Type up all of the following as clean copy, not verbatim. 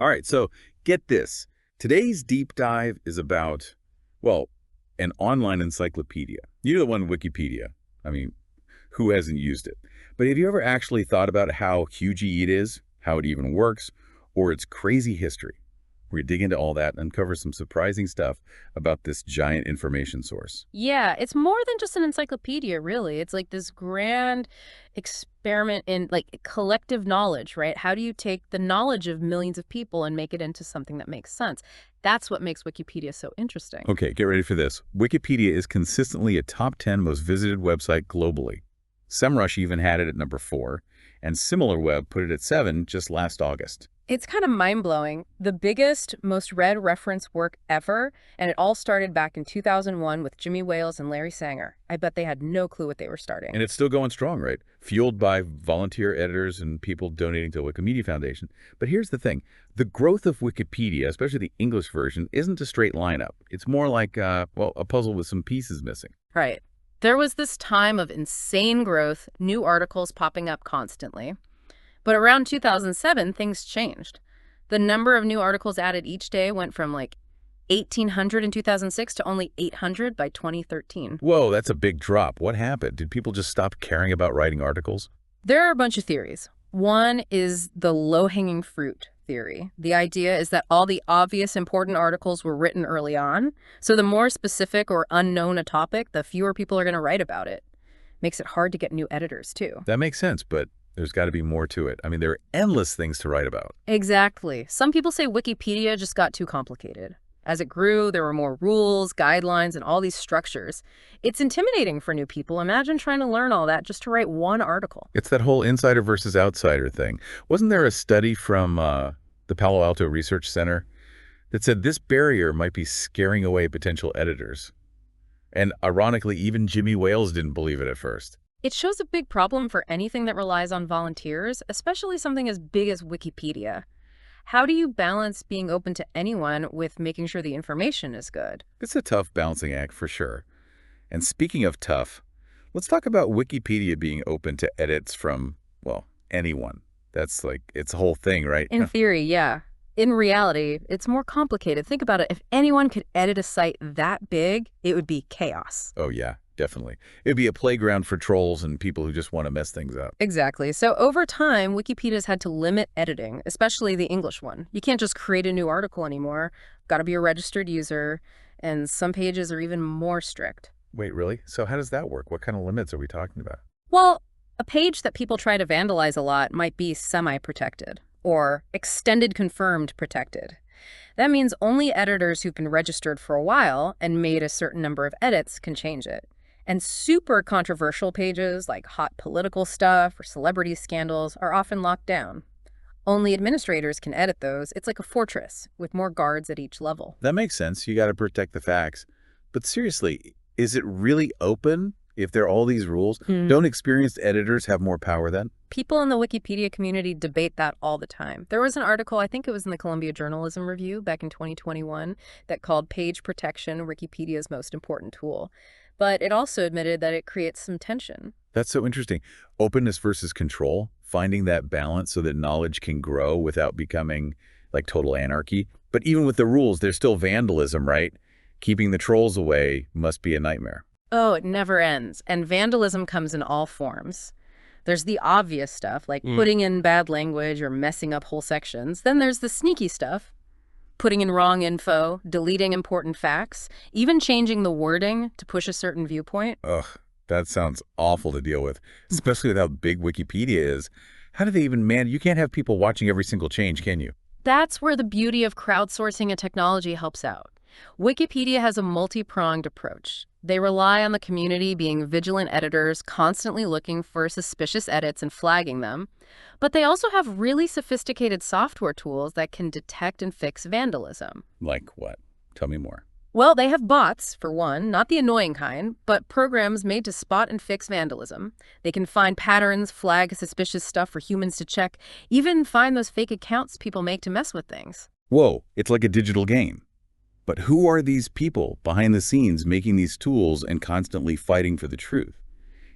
All right, so get this. Today's deep dive is about, well, an online encyclopedia. You know the one, Wikipedia. I mean, who hasn't used it? But have you ever actually thought about how huge it is, how it even works, or its crazy history? We're going to dig into all that and uncover some surprising stuff about this giant information source. Yeah, it's more than just an encyclopedia, really. It's like this grand experiment in like collective knowledge, right? How do you take the knowledge of millions of people and make it into something that makes sense? That's what makes Wikipedia so interesting. Okay, get ready for this. Wikipedia is consistently a top 10 most visited website globally. SEMrush even had it at number 4, and SimilarWeb put it at 7 just last August. It's kind of mind-blowing. The biggest, most read reference work ever, and it all started back in 2001 with Jimmy Wales and Larry Sanger. I bet they had no clue what they were starting. And it's still going strong, right? Fueled by volunteer editors and people donating to Wikimedia Foundation. But here's the thing. The growth of Wikipedia, especially the English version, isn't a straight line up. It's more like, well, a puzzle with some pieces missing. Right. There was this time of insane growth, new articles popping up constantly. But around 2007, things changed. The number of new articles added each day went from like 1,800 in 2006 to only 800 by 2013. Whoa, that's a big drop. What happened? Did people just stop caring about writing articles? There are a bunch of theories. One is the low-hanging fruit theory. The idea is that all the obvious important articles were written early on, so the more specific or unknown a topic, the fewer people are going to write about it. Makes it hard to get new editors, too. That makes sense, but there's got to be more to it. I mean, there are endless things to write about. Exactly. Some people say Wikipedia just got too complicated. As it grew, there were more rules, guidelines, and all these structures. It's intimidating for new people. Imagine trying to learn all that just to write one article. It's that whole insider versus outsider thing. Wasn't there a study from the Palo Alto Research Center that said this barrier might be scaring away potential editors? And ironically, even Jimmy Wales didn't believe it at first. It shows a big problem for anything that relies on volunteers, especially something as big as Wikipedia. How do you balance being open to anyone with making sure the information is good? It's a tough balancing act for sure. And speaking of tough, let's talk about Wikipedia being open to edits from, well, anyone. That's like its whole thing, right? In theory, yeah. In reality, it's more complicated. Think about it. If anyone could edit a site that big, it would be chaos. Oh, yeah, definitely. It'd be a playground for trolls and people who just want to mess things up. Exactly. So over time, Wikipedia's had to limit editing, especially the English one. You can't just create a new article anymore. Got to be a registered user, and some pages are even more strict. Wait, really? So how does that work? What kind of limits are we talking about? Well, a page that people try to vandalize a lot might be semi-protected, or extended confirmed protected. That means only editors who've been registered for a while and made a certain number of edits can change it. And super controversial pages like hot political stuff or celebrity scandals are often locked down. Only administrators can edit those. It's like a fortress with more guards at each level. That makes sense. You got to protect the facts. But seriously, is it really open if there are all these rules? Don't experienced editors have more power then? People in the Wikipedia community debate that all the time. There was an article, I think it was in the Columbia Journalism Review back in 2021, that called Page Protection Wikipedia's most important tool. But it also admitted that it creates some tension. That's so interesting. Openness versus control, finding that balance so that knowledge can grow without becoming like total anarchy. But even with the rules, there's still vandalism, right? Keeping the trolls away must be a nightmare. Oh, it never ends. And vandalism comes in all forms. There's the obvious stuff, like putting in bad language or messing up whole sections. Then there's the sneaky stuff, putting in wrong info, deleting important facts, even changing the wording to push a certain viewpoint. Ugh, that sounds awful to deal with, especially with how big Wikipedia is. How do they even manage? You can't have people watching every single change, can you? That's where the beauty of crowdsourcing and technology helps out. Wikipedia has a multi-pronged approach. They rely on the community being vigilant editors, constantly looking for suspicious edits and flagging them. But they also have really sophisticated software tools that can detect and fix vandalism. Like what? Tell me more. Well, they have bots, for one, not the annoying kind, but programs made to spot and fix vandalism. They can find patterns, flag suspicious stuff for humans to check, even find those fake accounts people make to mess with things. Whoa, it's like a digital game. But who are these people behind the scenes making these tools and constantly fighting for the truth?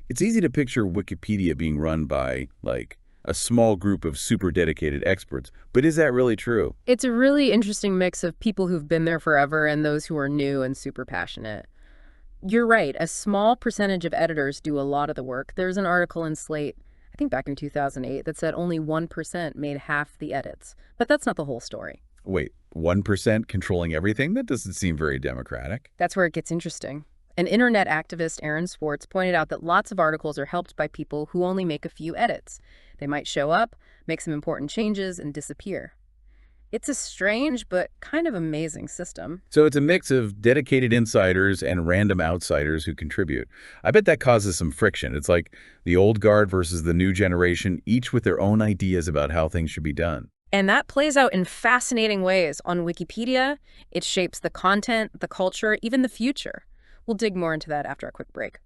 It's easy to picture Wikipedia being run by, like, a small group of super dedicated experts. But is that really true? It's a really interesting mix of people who've been there forever and those who are new and super passionate. You're right, a small percentage of editors do a lot of the work. There's an article in Slate, I think back in 2008, that said only 1% made half the edits. But that's not the whole story. Wait, 1% controlling everything? That doesn't seem very democratic. That's where it gets interesting. An internet activist, Aaron Swartz, pointed out that lots of articles are helped by people who only make a few edits. They might show up, make some important changes, and disappear. It's a strange but kind of amazing system. So it's a mix of dedicated insiders and random outsiders who contribute. I bet that causes some friction. It's like the old guard versus the new generation, each with their own ideas about how things should be done. And that plays out in fascinating ways. On Wikipedia, it shapes the content, the culture, even the future. We'll dig more into that after a quick break.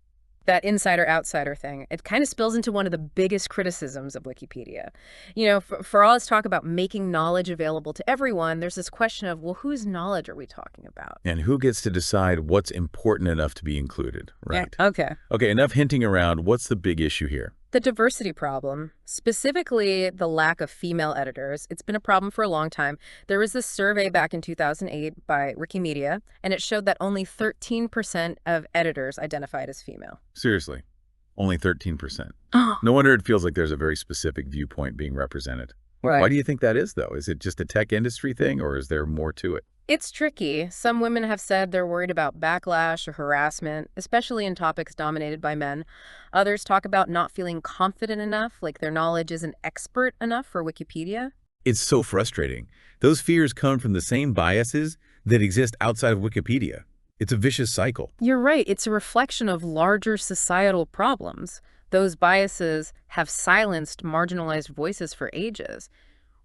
That insider-outsider thing, it kind of spills into one of the biggest criticisms of Wikipedia. You know, for all this talk about making knowledge available to everyone, there's this question of, well, whose knowledge are we talking about? And who gets to decide what's important enough to be included, right? Yeah, okay. Okay, enough hinting around. What's the big issue here? The diversity problem, specifically the lack of female editors. It's been a problem for a long time. There was this survey back in 2008 by Wikimedia, and it showed that only 13% of editors identified as female. Seriously, only 13%. Oh. No wonder it feels like there's a very specific viewpoint being represented. Right. Why do you think that is, though? Is it just a tech industry thing, or is there more to it? It's tricky. Some women have said they're worried about backlash or harassment, especially in topics dominated by men. Others talk about not feeling confident enough, like their knowledge isn't expert enough for Wikipedia. It's so frustrating. Those fears come from the same biases that exist outside of Wikipedia. It's a vicious cycle. You're right. It's a reflection of larger societal problems. Those biases have silenced marginalized voices for ages.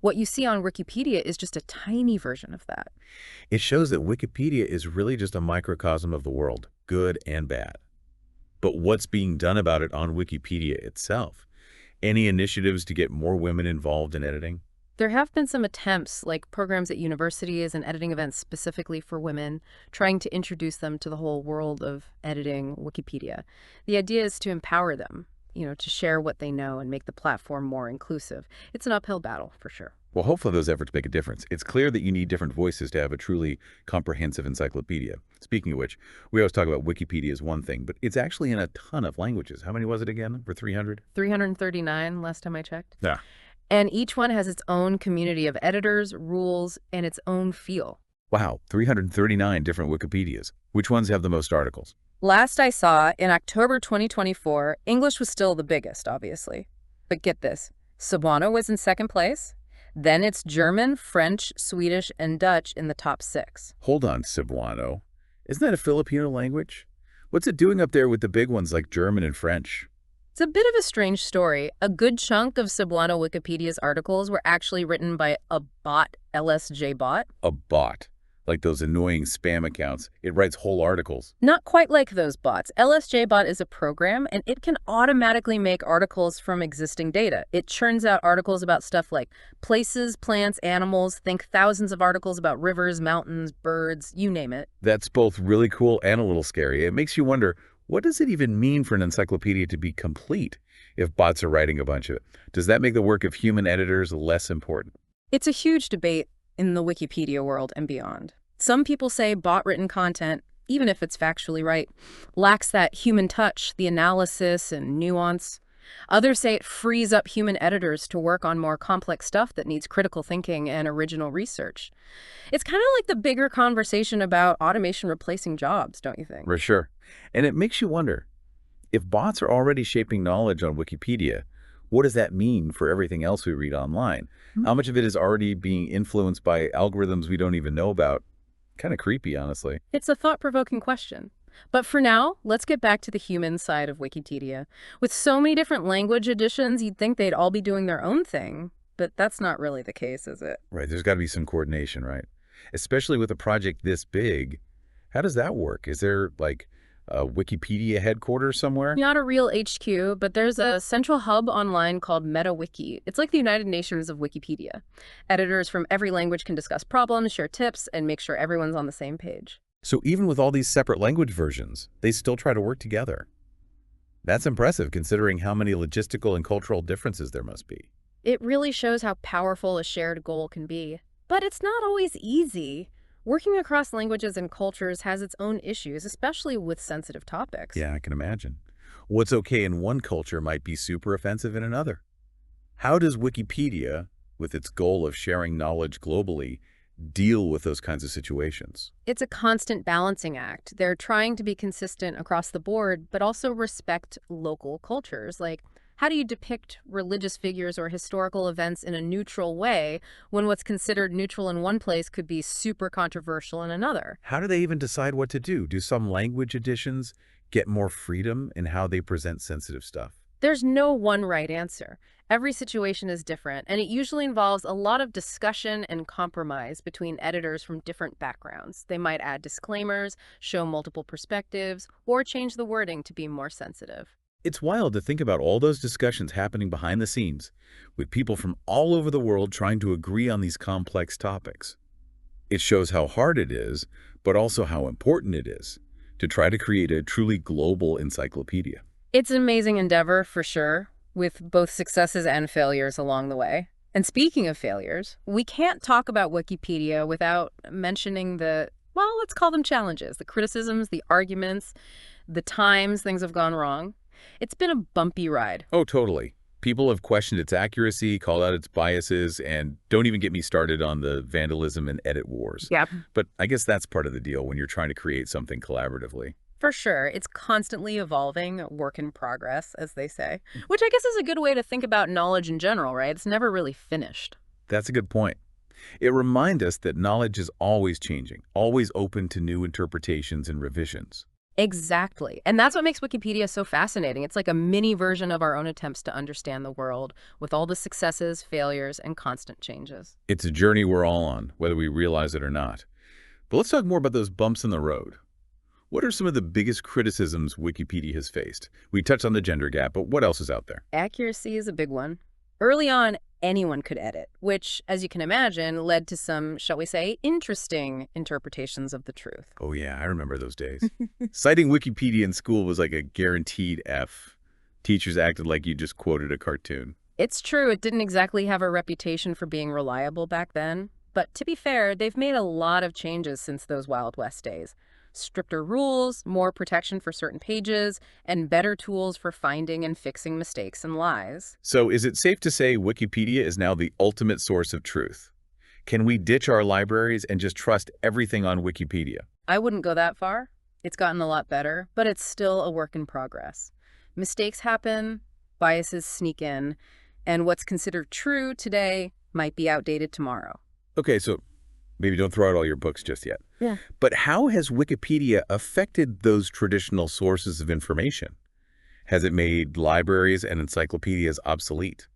What you see on Wikipedia is just a tiny version of that. It shows that Wikipedia is really just a microcosm of the world, good and bad. But what's being done about it on Wikipedia itself? Any initiatives to get more women involved in editing? There have been some attempts, like programs at universities and editing events specifically for women, trying to introduce them to the whole world of editing Wikipedia. The idea is to empower them, to share what they know and make the platform more inclusive. It's an uphill battle, for sure. Well, hopefully those efforts make a difference. It's clear that you need different voices to have a truly comprehensive encyclopedia. Speaking of which, we always talk about Wikipedia as one thing, but it's actually in a ton of languages. How many was it again? For 300? 339 last time I checked. Yeah. And each one has its own community of editors, rules, and its own feel. Wow, 339 different Wikipedias. Which ones have the most articles? Last I saw, in October 2024, English was still the biggest, obviously. But get this, Cebuano was in second place. Then it's German, French, Swedish, and Dutch in the top 6. Hold on, Cebuano. Isn't that a Filipino language? What's it doing up there with the big ones like German and French? It's a bit of a strange story. A good chunk of Cebuano Wikipedia's articles were actually written by a bot, LSJ bot. A bot. Like those annoying spam accounts. It writes whole articles. Not quite like those bots. LSJ bot is a program, and it can automatically make articles from existing data. It churns out articles about stuff like places, plants, animals. Think thousands of articles about rivers, mountains, birds, you name it. That's both really cool and a little scary. It makes you wonder, what does it even mean for an encyclopedia to be complete if bots are writing a bunch of it? Does that make the work of human editors less important? It's a huge debate in the Wikipedia world and beyond. Some people say bot-written content, even if it's factually right, lacks that human touch, the analysis and nuance. Others say it frees up human editors to work on more complex stuff that needs critical thinking and original research. It's kind of like the bigger conversation about automation replacing jobs, don't you think? For sure. And it makes you wonder, if bots are already shaping knowledge on Wikipedia, what does that mean for everything else we read online? How much of it is already being influenced by algorithms we don't even know about? Kind of creepy, honestly. It's a thought-provoking question. But for now, let's get back to the human side of Wikipedia. With so many different language editions, you'd think they'd all be doing their own thing. But that's not really the case, is it? Right, there's got to be some coordination, right? Especially with a project this big. How does that work? Is there, like, a Wikipedia headquarters somewhere? Not a real HQ, but there's a central hub online called MediaWiki. It's like the United Nations of Wikipedia. Editors from every language can discuss problems, share tips, and make sure everyone's on the same page. So even with all these separate language versions, they still try to work together. That's impressive considering how many logistical and cultural differences there must be. It really shows how powerful a shared goal can be. But it's not always easy. Working across languages and cultures has its own issues, especially with sensitive topics. Yeah, I can imagine. What's okay in one culture might be super offensive in another. How does Wikipedia, with its goal of sharing knowledge globally, deal with those kinds of situations? It's a constant balancing act. They're trying to be consistent across the board, but also respect local cultures. Like, how do you depict religious figures or historical events in a neutral way when what's considered neutral in one place could be super controversial in another? How do they even decide what to do? Do some language editions get more freedom in how they present sensitive stuff? There's no one right answer. Every situation is different, and it usually involves a lot of discussion and compromise between editors from different backgrounds. They might add disclaimers, show multiple perspectives, or change the wording to be more sensitive. It's wild to think about all those discussions happening behind the scenes, with people from all over the world trying to agree on these complex topics. It shows how hard it is, but also how important it is to try to create a truly global encyclopedia. It's an amazing endeavor, for sure, with both successes and failures along the way. And speaking of failures, we can't talk about Wikipedia without mentioning well, let's call them challenges, the criticisms, the arguments, the times things have gone wrong. It's been a bumpy ride. Oh, totally. People have questioned its accuracy, called out its biases, and don't even get me started on the vandalism and edit wars. Yep. But I guess that's part of the deal when you're trying to create something collaboratively. For sure. It's constantly evolving, work in progress, as they say, which I guess is a good way to think about knowledge in general, right? It's never really finished. That's a good point. It reminds us that knowledge is always changing, always open to new interpretations and revisions. Exactly. And that's what makes Wikipedia so fascinating. It's like a mini version of our own attempts to understand the world, with all the successes, failures, and constant changes. It's a journey we're all on, whether we realize it or not. But let's talk more about those bumps in the road. What are some of the biggest criticisms Wikipedia has faced? We touched on the gender gap, but what else is out there? Accuracy is a big one. Early on, anyone could edit, which, as you can imagine, led to some, shall we say, interesting interpretations of the truth. Oh yeah, I remember those days. Citing Wikipedia in school was like a guaranteed F. Teachers acted like you just quoted a cartoon. It's true, it didn't exactly have a reputation for being reliable back then. But to be fair, they've made a lot of changes since those Wild West days. Stricter rules, more protection for certain pages, and better tools for finding and fixing mistakes and lies. So is it safe to say Wikipedia is now the ultimate source of truth? Can we ditch our libraries and just trust everything on Wikipedia? I wouldn't go that far. It's gotten a lot better, but it's still a work in progress. Mistakes happen, biases sneak in, and what's considered true today might be outdated tomorrow. Okay, so maybe don't throw out all your books just yet. Yeah. But how has Wikipedia affected those traditional sources of information? Has it made libraries and encyclopedias obsolete?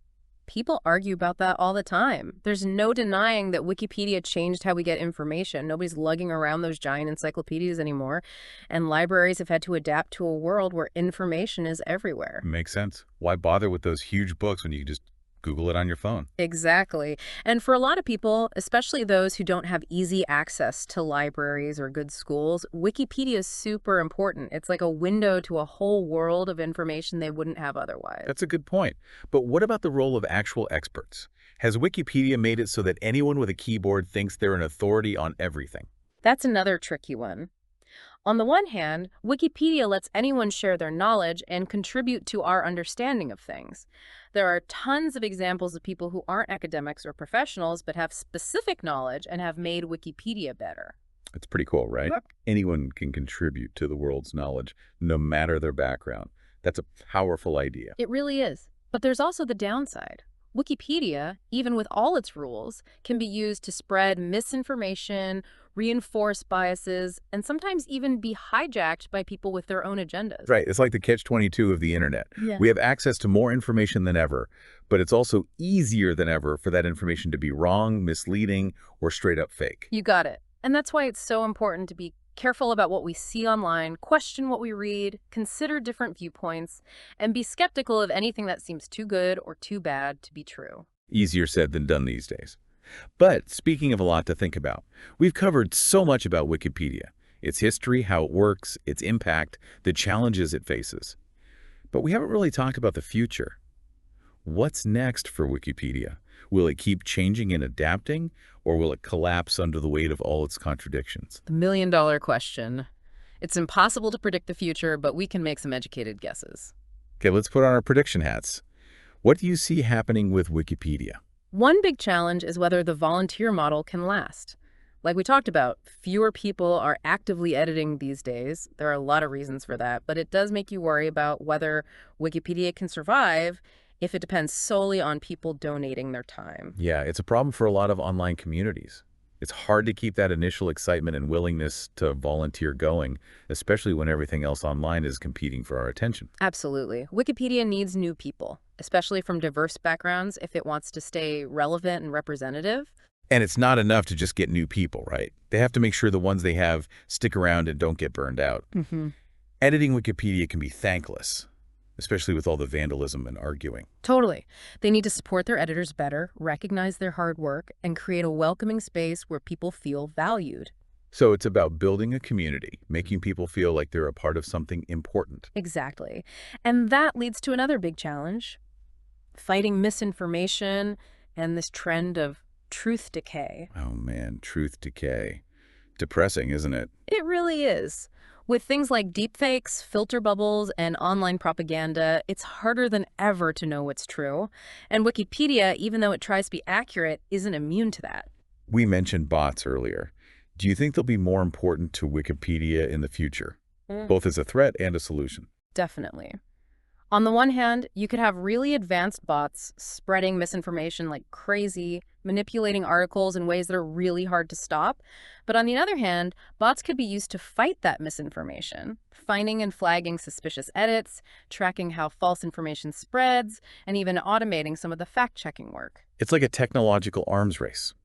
People argue about that all the time. There's no denying that Wikipedia changed how we get information. Nobody's lugging around those giant encyclopedias anymore, and libraries have had to adapt to a world where information is everywhere. Makes sense. Why bother with those huge books when you can just Google it on your phone? Exactly. And for a lot of people, especially those who don't have easy access to libraries or good schools, Wikipedia is super important. It's like a window to a whole world of information they wouldn't have otherwise. That's a good point. But what about the role of actual experts? Has Wikipedia made it so that anyone with a keyboard thinks they're an authority on everything? That's another tricky one. On the one hand, Wikipedia lets anyone share their knowledge and contribute to our understanding of things. There are tons of examples of people who aren't academics or professionals but have specific knowledge and have made Wikipedia better. It's pretty cool, right? Yep. Anyone can contribute to the world's knowledge, no matter their background. That's a powerful idea. It really is. But there's also the downside. Wikipedia, even with all its rules, can be used to spread misinformation, reinforce biases, and sometimes even be hijacked by people with their own agendas. Right. It's like the catch-22 of the internet. Yeah. We have access to more information than ever, but it's also easier than ever for that information to be wrong, misleading, or straight up fake. You got it. And that's why it's so important to be careful about what we see online, question what we read, consider different viewpoints, and be skeptical of anything that seems too good or too bad to be true. Easier said than done these days. But speaking of a lot to think about, we've covered so much about Wikipedia, its history, how it works, its impact, the challenges it faces. But we haven't really talked about the future. What's next for Wikipedia? Will it keep changing and adapting, or will it collapse under the weight of all its contradictions? The million-dollar question. It's impossible to predict the future, but we can make some educated guesses. Okay, let's put on our prediction hats. What do you see happening with Wikipedia? One big challenge is whether the volunteer model can last. Like we talked about, fewer people are actively editing these days. There are a lot of reasons for that, but it does make you worry about whether Wikipedia can survive if it depends solely on people donating their time. Yeah, it's a problem for a lot of online communities. It's hard to keep that initial excitement and willingness to volunteer going, especially when everything else online is competing for our attention. Absolutely. Wikipedia needs new people, especially from diverse backgrounds, if it wants to stay relevant and representative. And it's not enough to just get new people, right? They have to make sure the ones they have stick around and don't get burned out. Editing Wikipedia can be thankless, especially with all the vandalism and arguing. Totally. They need to support their editors better, recognize their hard work, and create a welcoming space where people feel valued. So it's about building a community, making people feel like they're a part of something important. Exactly. And that leads to another big challenge: fighting misinformation and this trend of truth decay. Oh man, truth decay. Depressing, isn't it? It really is. With things like deepfakes, filter bubbles, and online propaganda, it's harder than ever to know what's true. And Wikipedia, even though it tries to be accurate, isn't immune to that. We mentioned bots earlier. Do you think they'll be more important to Wikipedia in the future, both as a threat and a solution? Definitely. On the one hand, you could have really advanced bots spreading misinformation like crazy, manipulating articles in ways that are really hard to stop. But on the other hand, bots could be used to fight that misinformation, finding and flagging suspicious edits, tracking how false information spreads, and even automating some of the fact-checking work. It's like a technological arms race.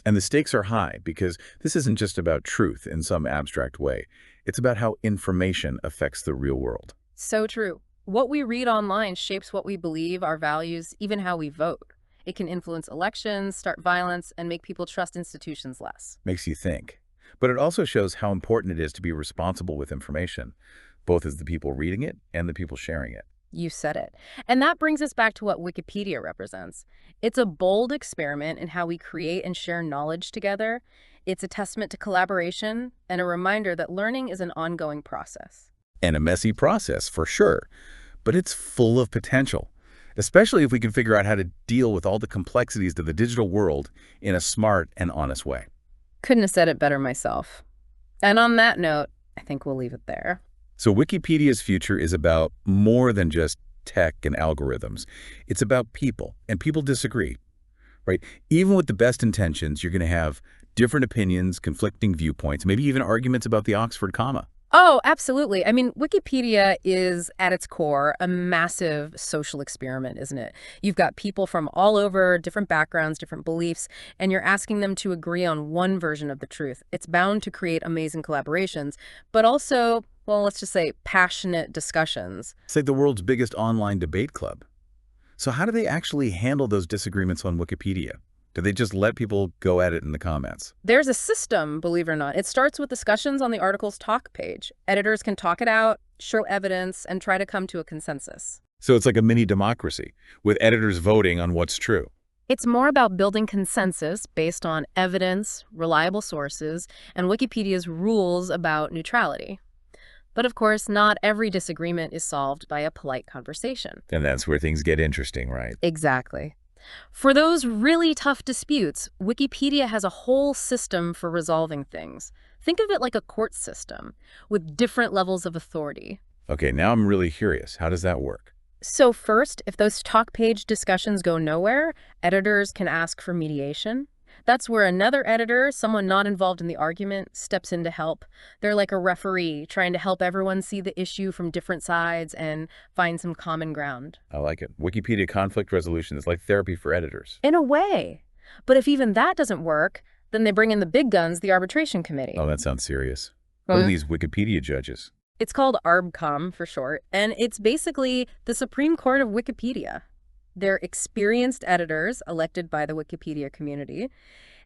And the stakes are high because this isn't just about truth in some abstract way. It's about how information affects the real world. So true. What we read online shapes what we believe, our values, even how we vote. It can influence elections, start violence, and make people trust institutions less. Makes you think. But it also shows how important it is to be responsible with information, both as the people reading it and the people sharing it. You said it. And that brings us back to what Wikipedia represents. It's a bold experiment in how we create and share knowledge together. It's a testament to collaboration and a reminder that learning is an ongoing process. And a messy process, for sure. But it's full of potential, especially if we can figure out how to deal with all the complexities of the digital world in a smart and honest way. Couldn't have said it better myself. And on that note, I think we'll leave it there. So Wikipedia's future is about more than just tech and algorithms. It's about people, and people disagree, right? Even with the best intentions, you're going to have different opinions, conflicting viewpoints, maybe even arguments about the Oxford comma. Oh, absolutely. I mean, Wikipedia is, at its core, a massive social experiment, isn't it? You've got people from all over, different backgrounds, different beliefs, and you're asking them to agree on one version of the truth. It's bound to create amazing collaborations, but also, well, let's just say passionate discussions. It's like the world's biggest online debate club. So how do they actually handle those disagreements on Wikipedia? Do they just let people go at it in the comments? There's a system, believe it or not. It starts with discussions on the article's talk page. Editors can talk it out, show evidence, and try to come to a consensus. So it's like a mini democracy, with editors voting on what's true. It's more about building consensus based on evidence, reliable sources, and Wikipedia's rules about neutrality. But of course, not every disagreement is solved by a polite conversation. And that's where things get interesting, right? Exactly. For those really tough disputes, Wikipedia has a whole system for resolving things. Think of it like a court system with different levels of authority. Okay, now I'm really curious. How does that work? So first, if those talk page discussions go nowhere, editors can ask for mediation. That's where another editor, someone not involved in the argument, steps in to help. They're like a referee, trying to help everyone see the issue from different sides and find some common ground. I like it. Wikipedia conflict resolution is like therapy for editors. In a way. But if even that doesn't work, then they bring in the big guns, the arbitration committee. Oh, that sounds serious. What are these Wikipedia judges? It's called ARBCOM for short, and it's basically the Supreme Court of Wikipedia. They're experienced editors elected by the Wikipedia community,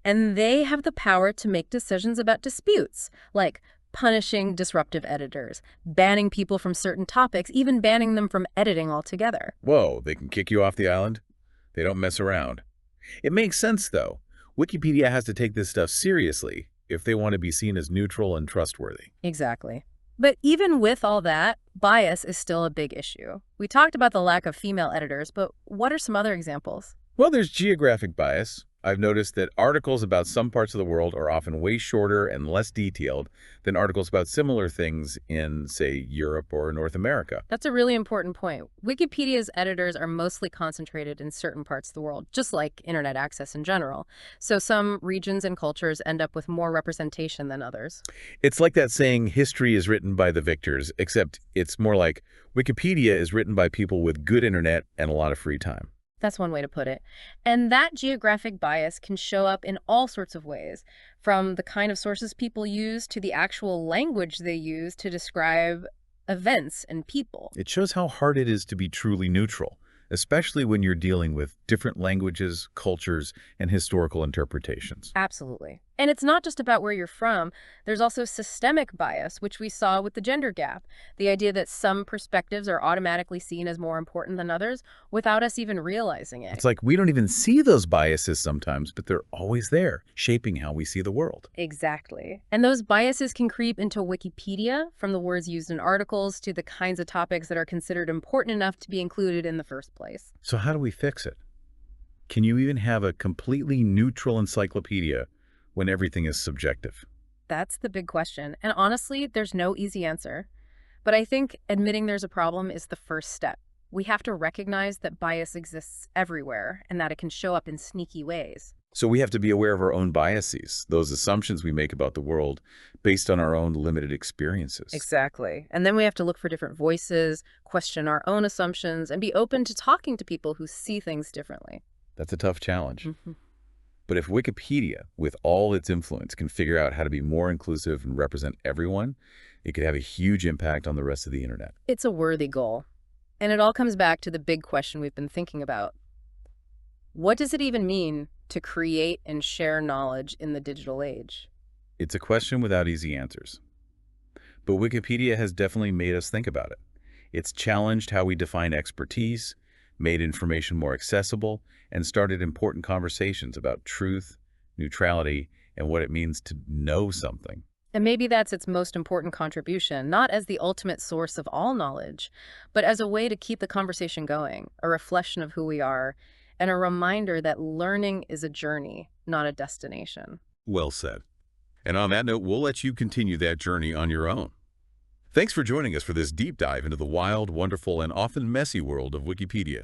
and they have the power to make decisions about disputes, like punishing disruptive editors, banning people from certain topics, even banning them from editing altogether. Whoa, they can kick you off the island? They don't mess around. It makes sense, though. Wikipedia has to take this stuff seriously if they want to be seen as neutral and trustworthy. Exactly. But even with all that, bias is still a big issue. We talked about the lack of female editors, but what are some other examples? Well, there's geographic bias. I've noticed that articles about some parts of the world are often way shorter and less detailed than articles about similar things in, say, Europe or North America. That's a really important point. Wikipedia's editors are mostly concentrated in certain parts of the world, just like internet access in general. So some regions and cultures end up with more representation than others. It's like that saying, history is written by the victors, except it's more like Wikipedia is written by people with good internet and a lot of free time. That's one way to put it. And that geographic bias can show up in all sorts of ways, from the kind of sources people use to the actual language they use to describe events and people. It shows how hard it is to be truly neutral, especially when you're dealing with different languages, cultures, and historical interpretations. Absolutely. And it's not just about where you're from. There's also systemic bias, which we saw with the gender gap. The idea that some perspectives are automatically seen as more important than others without us even realizing it. It's like we don't even see those biases sometimes, but they're always there, shaping how we see the world. Exactly. And those biases can creep into Wikipedia, from the words used in articles to the kinds of topics that are considered important enough to be included in the first place. So how do we fix it? Can you even have a completely neutral encyclopedia when everything is subjective? That's the big question. And honestly, there's no easy answer. But I think admitting there's a problem is the first step. We have to recognize that bias exists everywhere and that it can show up in sneaky ways. So we have to be aware of our own biases, those assumptions we make about the world based on our own limited experiences. Exactly. And then we have to look for different voices, question our own assumptions, and be open to talking to people who see things differently. That's a tough challenge. Mm-hmm. But if Wikipedia, with all its influence, can figure out how to be more inclusive and represent everyone, it could have a huge impact on the rest of the internet. It's a worthy goal. And it all comes back to the big question we've been thinking about. What does it even mean to create and share knowledge in the digital age? It's a question without easy answers. But Wikipedia has definitely made us think about it. It's challenged how we define expertise, made information more accessible, and started important conversations about truth, neutrality, and what it means to know something. And maybe that's its most important contribution, not as the ultimate source of all knowledge, but as a way to keep the conversation going, a reflection of who we are, and a reminder that learning is a journey, not a destination. Well said. And on that note, we'll let you continue that journey on your own. Thanks for joining us for this deep dive into the wild, wonderful, and often messy world of Wikipedia.